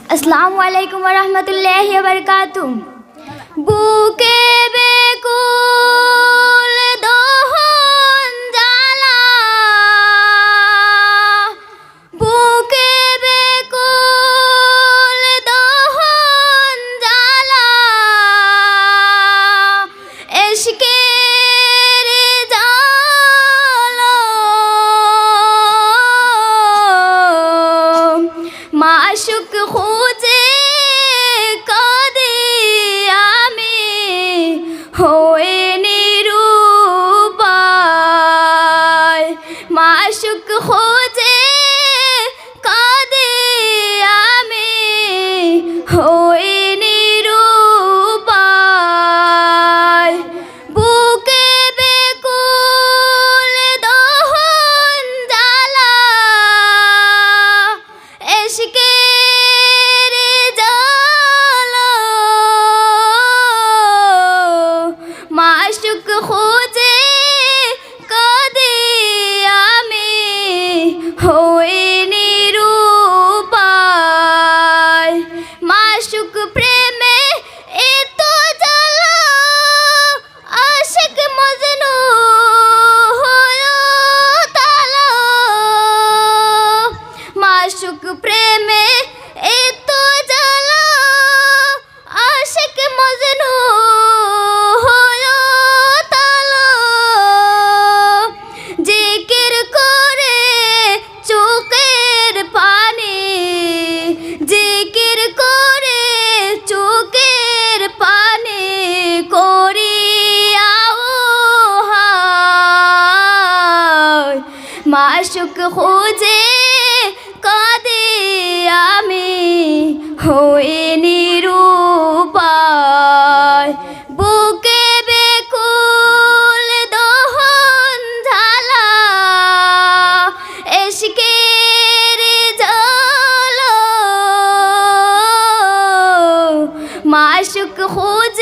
अस्सलामु अलैकुम वरहमतुल्लाहि वबरकातुहू। बुके बेकुल दहन জ্বালা, বুকে বেকুল দহন জ্বালা, ইশকের জালো মাশুক খুঁজে কাঁদি আমি হয়ে নিরুপায়। মাশুক খুঁজে কাঁদি আমি হয়ে নিরুপায়। বুকে বেকুল দহন জ্বালা, ইশকের জালো মাশুক খুঁজে কাঁদি আমি হয়ে নিরুপায়। মাশুক প্রেমে এত জ্বালা, আশিক মজনু হয়ে তালা। মাশুক প্রেমে এত জ্বালা, আশিক মজনু হয়ে তালা। জিকির করে চোখের পানি, জিকির করে চোখের পানি করিয়া হায়। মাশুক খুঁজে কাঁদি আমি হয়ে নিরুপায়। বুকে বেকুল দহন জ্বালা, ইশকের জালো মাশুক খুঁজে